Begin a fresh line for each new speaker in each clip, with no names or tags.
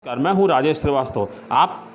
मैं हूँ राजेश श्रीवास्तव। आप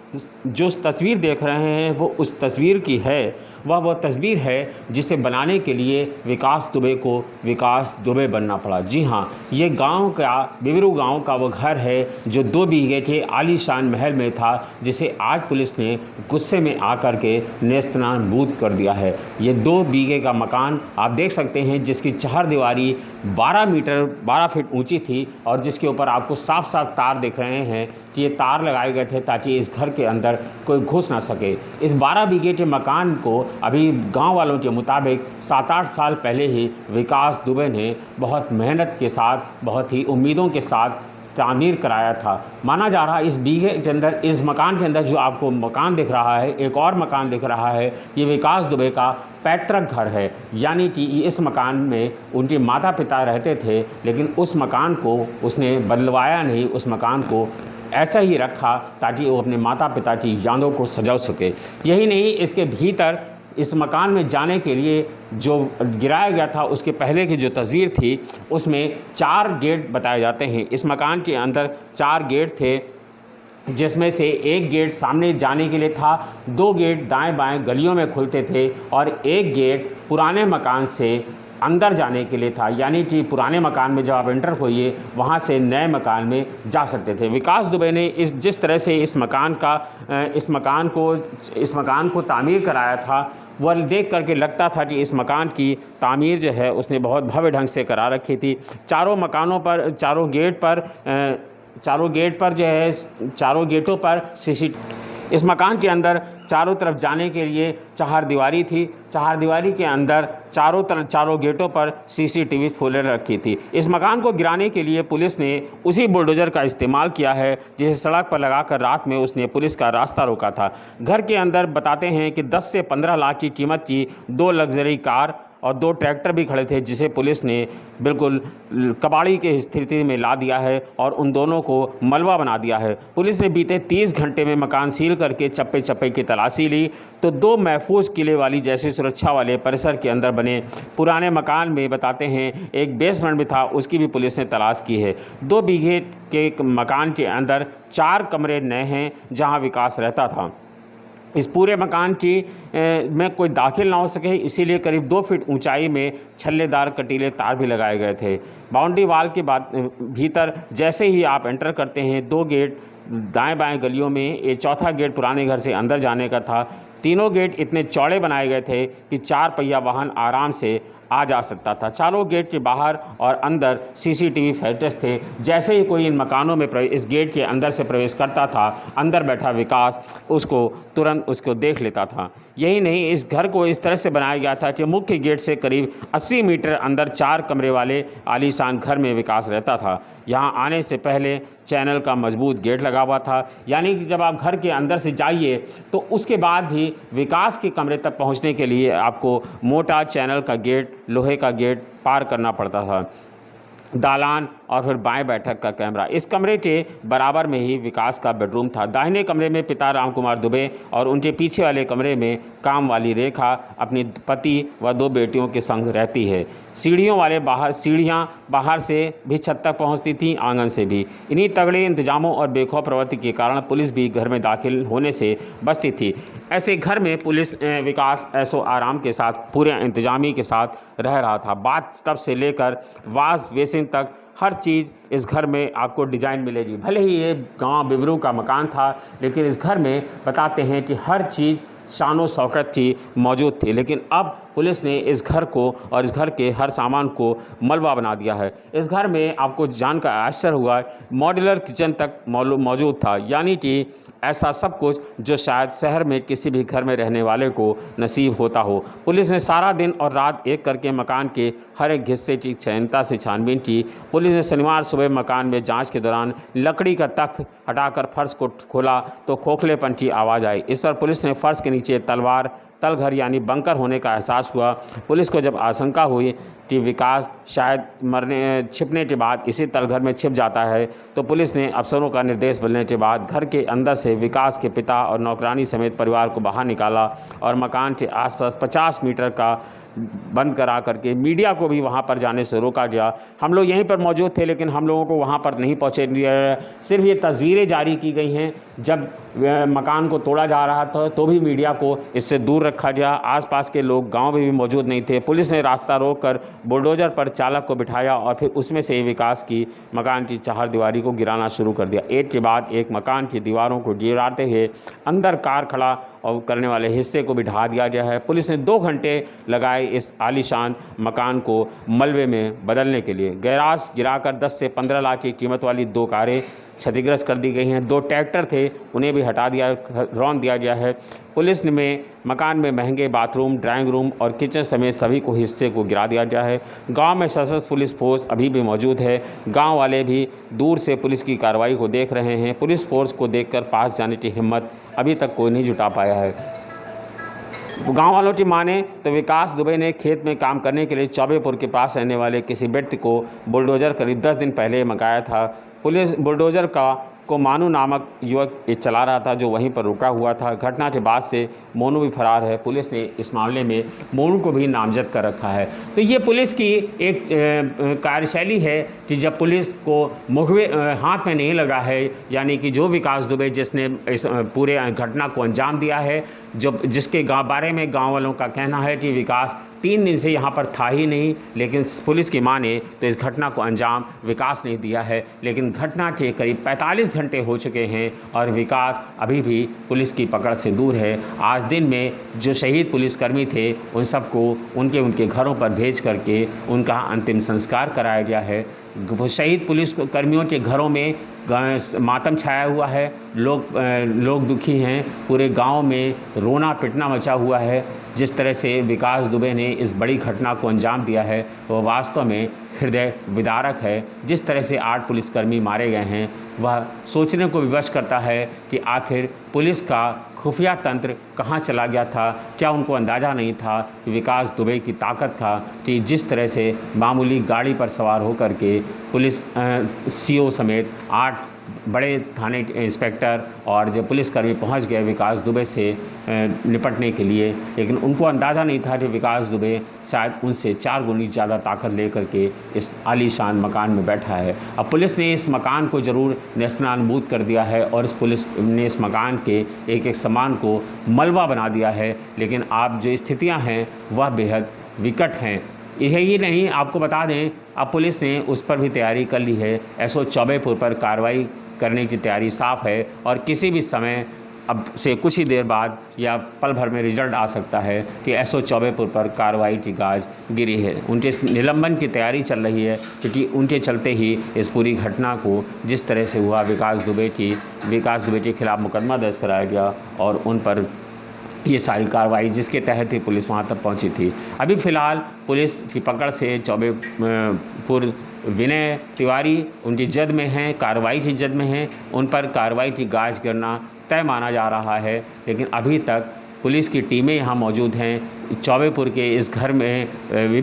जो तस्वीर देख रहे हैं वो उस तस्वीर की है। वह तस्वीर है जिसे बनाने के लिए विकास दुबे को विकास दुबे बनना पड़ा। जी हाँ, ये गांव का बिबरू गांव का वो घर है जो 2 बीघे के आलीशान महल में था, जिसे आज पुलिस ने गुस्से में आकर के नेस्तनाबूद कर दिया है। ये 2 बीघे का मकान आप देख सकते हैं, जिसकी चहारदीवारी 12 फीट ऊंची थी और जिसके ऊपर आपको साफ साफ तार दिख रहे हैं कि ये तार लगाए गए थे ताकि इस घर के अंदर कोई घुस ना सके। इस 12 बीघे के मकान को अभी गांव वालों के मुताबिक 7-8 साल पहले ही विकास दुबे ने बहुत मेहनत के साथ, बहुत ही उम्मीदों के साथ तामीर कराया था। माना जा रहा है इस बीघे के अंदर, इस मकान के अंदर जो आपको मकान दिख रहा है, एक और मकान दिख रहा है, ये विकास दुबे का पैतृक घर है। यानी कि इस मकान में उनके माता पिता रहते थे, लेकिन उस मकान को उसने बदलवाया नहीं, उस मकान को ऐसा ही रखा ताकि वो अपने माता पिता की यादों को सजा सके। यही नहीं, इसके भीतर इस मकान में जाने के लिए जो गिराया गया था उसके पहले की जो तस्वीर थी उसमें 4 गेट बताए जाते हैं। इस मकान के अंदर 4 गेट थे, जिसमें से एक गेट सामने जाने के लिए था, 2 गेट दाएं बाएं गलियों में खुलते थे और एक गेट पुराने मकान से अंदर जाने के लिए था। यानी कि पुराने मकान में जब आप एंटर होइए वहाँ से नए मकान में जा सकते थे। विकास दुबे ने जिस तरह से इस मकान को तामीर कराया था, वह देख करके लगता था कि इस मकान की तामीर जो है उसने बहुत भव्य ढंग से करा रखी थी। चारों गेटों पर इस मकान के अंदर चारों तरफ जाने के लिए चहारदीवारी थी। चहारदीवारी के अंदर चारों गेटों पर सीसीटीवी फुटेज रखी थी। इस मकान को गिराने के लिए पुलिस ने उसी बुलडोजर का इस्तेमाल किया है जिसे सड़क पर लगाकर रात में उसने पुलिस का रास्ता रोका था। घर के अंदर बताते हैं कि 10 से 15 लाख की कीमत की 2 लग्जरी कार और 2 ट्रैक्टर भी खड़े थे, जिसे पुलिस ने बिल्कुल कबाड़ी की स्थिति में ला दिया है और उन दोनों को मलबा बना दिया है। पुलिस ने बीते 30 घंटे में मकान सील करके चप्पे चप्पे की तलाशी ली तो 2 महफूज किले वाली जैसी सुरक्षा वाले परिसर के अंदर बने पुराने मकान में बताते हैं एक बेसमेंट भी था, उसकी भी पुलिस ने तलाश की है। 2 बीघे के मकान के अंदर 4 कमरे नए हैं जहाँ विकास रहता था। इस पूरे मकान में कोई दाखिल ना हो सके, इसीलिए करीब 2 फीट ऊंचाई में छल्लेदार कटीले तार भी लगाए गए थे। बाउंड्री वाल के बाद भीतर जैसे ही आप एंटर करते हैं 2 गेट दाएं बाएं गलियों में, ये चौथा गेट पुराने घर से अंदर जाने का था। तीनों गेट इतने चौड़े बनाए गए थे कि 4 पहिया वाहन आराम से आ जा सकता था। चारों गेट के बाहर और अंदर सीसीटीवी फुटेज थे। जैसे ही कोई इन मकानों में इस गेट के अंदर से प्रवेश करता था, अंदर बैठा विकास तुरंत उसको देख लेता था। यही नहीं, इस घर को इस तरह से बनाया गया था कि मुख्य गेट से करीब 80 मीटर अंदर 4 कमरे वाले आलीशान घर में विकास रहता था। यहाँ आने से पहले चैनल का मजबूत गेट लगा हुआ था, यानी कि जब आप घर के अंदर से जाइए तो उसके बाद भी विकास के कमरे तक पहुँचने के लिए आपको मोटा चैनल का गेट, लोहे का गेट पार करना पड़ता था। दालान और फिर बाएं बैठक का कैमरा। इस कमरे के बराबर में ही विकास का बेडरूम था। दाहिने कमरे में पिता रामकुमार दुबे और उनके पीछे वाले कमरे में काम वाली रेखा अपनी पति व 2 बेटियों के संग रहती है। सीढ़ियाँ बाहर से भी छत तक पहुँचती थीं, आंगन से भी। इन्हीं तगड़े इंतजामों और बेखौफ प्रवृत्ति के कारण पुलिस भी घर में दाखिल होने से बचती थी। ऐसे घर में विकास ऐसो आराम के साथ, पूरे इंतजामी के साथ रह रहा था। बाथटब से लेकर वाश बेसिन तक हर चीज़ इस घर में आपको डिज़ाइन मिलेगी। भले ही ये गांव बिबरू का मकान था, लेकिन इस घर में बताते हैं कि हर चीज़ शानो शौकत की मौजूद थी। लेकिन अब पुलिस ने इस घर को और इस घर के हर सामान को मलबा बना दिया है। इस घर में आपको जानकर आश्चर्य हुआ, मॉड्यूलर किचन तक मौजूद था। यानी कि ऐसा सब कुछ जो शायद शहर में किसी भी घर में रहने वाले को नसीब होता हो। पुलिस ने सारा दिन और रात एक करके मकान के हर एक हिस्से की क्षमता से छानबीन की। पुलिस ने शनिवार सुबह मकान में जांच के दौरान लकड़ी का तख्त हटाकर फर्श को खोला तो खोखलेपन की आवाज़ आई। इस पर पुलिस ने फर्श के नीचे तलघर यानी बंकर होने का एहसास हुआ। पुलिस को जब आशंका हुई कि विकास शायद छिपने के बाद इसी तलघर में छिप जाता है, तो पुलिस ने अफसरों का निर्देश मिलने के बाद घर के अंदर से विकास के पिता और नौकरानी समेत परिवार को बाहर निकाला और मकान के आसपास 50 मीटर का बंद करा करके मीडिया को भी वहाँ पर जाने से रोका गया। हम लोग यहीं पर मौजूद थे, लेकिन हम लोगों को वहाँ पर नहीं पहुँचे दिया। सिर्फ ये तस्वीरें जारी की गई हैं। जब मकान को तोड़ा जा रहा था तो भी मीडिया को इससे दूर रखा गया। आसपास के लोग गांव में भी मौजूद नहीं थे। पुलिस ने रास्ता रोककर बुलडोजर पर चालक को बिठाया और फिर उसमें से विकास की मकान की चारदीवारी को गिराना शुरू कर दिया। एक के बाद एक मकान की दीवारों को गिराते हुए अंदर कार खड़ा और करने वाले हिस्से को भी ढा दिया गया है। पुलिस ने 2 घंटे लगाए इस आलीशान मकान को मलबे में बदलने के लिए। गैराज गिराकर 10 से 15 लाख की कीमत वाली 2 कारें क्षतिग्रस्त कर दी गई हैं। 2 ट्रैक्टर थे, उन्हें भी हटा दिया, रौंद दिया गया है। पुलिस ने मकान में महंगे बाथरूम, ड्राइंग रूम और किचन समेत सभी को हिस्से को गिरा दिया गया है। गांव में सशस्त्र पुलिस फोर्स अभी भी मौजूद है। गांव वाले भी दूर से पुलिस की कार्रवाई को देख रहे हैं। पुलिस फोर्स को देखकर पास जाने की हिम्मत अभी तक कोई नहीं जुटा पाया है। गांव वालों की माने तो विकास दुबे ने खेत में काम करने के लिए चौबेपुर के पास रहने वाले किसी व्यक्ति को बुलडोजर करीब 10 दिन पहले मंगाया था। पुलिस बुलडोजर को मानू नामक युवक चला रहा था, जो वहीं पर रुका हुआ था। घटना के बाद से मोनू भी फरार है। पुलिस ने इस मामले में मोनू को भी नामजद कर रखा है। तो ये पुलिस की एक कार्यशैली है कि जब पुलिस को हाथ में नहीं लगा है, यानी कि जो विकास दुबे जिसने इस पूरे घटना को अंजाम दिया है, जिसके बारे में गाँव वालों का कहना है कि विकास 3 दिन से यहाँ पर था ही नहीं, लेकिन पुलिस की माने तो इस घटना को अंजाम विकास ने दिया है। लेकिन घटना के करीब 45 घंटे हो चुके हैं और विकास अभी भी पुलिस की पकड़ से दूर है। आज दिन में जो शहीद पुलिसकर्मी थे उन सबको उनके घरों पर भेज करके उनका अंतिम संस्कार कराया गया है। शहीद पुलिसकर्मियों के घरों में मातम छाया हुआ है। लोग दुखी हैं। पूरे गांव में रोना पिटना मचा हुआ है। जिस तरह से विकास दुबे ने इस बड़ी घटना को अंजाम दिया है वह वास्तव में हृदय विदारक है। जिस तरह से 8 पुलिसकर्मी मारे गए हैं वह सोचने को विवश करता है कि आखिर पुलिस का खुफिया तंत्र कहाँ चला गया था। क्या उनको अंदाज़ा नहीं था कि विकास दुबे की ताकत था कि जिस तरह से मामूली गाड़ी पर सवार होकर के पुलिस सीओ समेत 8 बड़े थाने इंस्पेक्टर और जो पुलिसकर्मी पहुंच गए विकास दुबे से निपटने के लिए, लेकिन उनको अंदाज़ा नहीं था कि विकास दुबे शायद उनसे 4 गुनी ज़्यादा ताकत लेकर के इस आलीशान मकान में बैठा है। अब पुलिस ने इस मकान को ज़रूर नेस्तनाबूद कर दिया है और इस पुलिस ने इस मकान के एक सामान को मलबा बना दिया है, लेकिन आप जो स्थितियाँ हैं वह बेहद विकट हैं। यही नहीं, आपको बता दें अब पुलिस ने उस पर भी तैयारी कर ली है। एसओ चौबेपुर पर कार्रवाई करने की तैयारी साफ है और किसी भी समय अब से कुछ ही देर बाद या पल भर में रिजल्ट आ सकता है कि एसओ चौबेपुर पर कार्रवाई की गाज गिरी है। उनके निलंबन की तैयारी चल रही है, क्योंकि उनके चलते ही इस पूरी घटना को जिस तरह से हुआ विकास दुबे के खिलाफ मुकदमा दर्ज कराया गया और उन पर ये सारी कार्रवाई जिसके तहत ही पुलिस वहाँ तक पहुँची थी। अभी फ़िलहाल पुलिस की पकड़ से चौबेपुर विनय तिवारी उनकी जद में हैं, कार्रवाई की जद में हैं। उन पर कार्रवाई की गाज गिरना तय माना जा रहा है, लेकिन अभी तक पुलिस की टीमें यहाँ मौजूद हैं। चौबेपुर के इस घर में,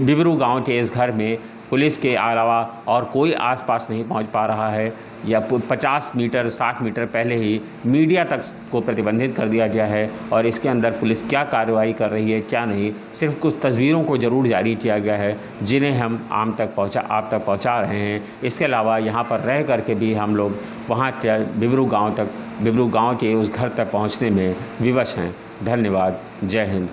बिबरू गांव के इस घर में पुलिस के अलावा और कोई आसपास नहीं पहुंच पा रहा है। या 50 मीटर 60 मीटर पहले ही मीडिया तक को प्रतिबंधित कर दिया गया है और इसके अंदर पुलिस क्या कार्रवाई कर रही है क्या नहीं, सिर्फ कुछ तस्वीरों को ज़रूर जारी किया गया है जिन्हें हम आप तक पहुंचा रहे हैं। इसके अलावा यहाँ पर रह करके भी हम लोग वहाँ बिबरू गाँव के उस घर तक पहुँचने में विवश हैं। धन्यवाद। जय हिंद।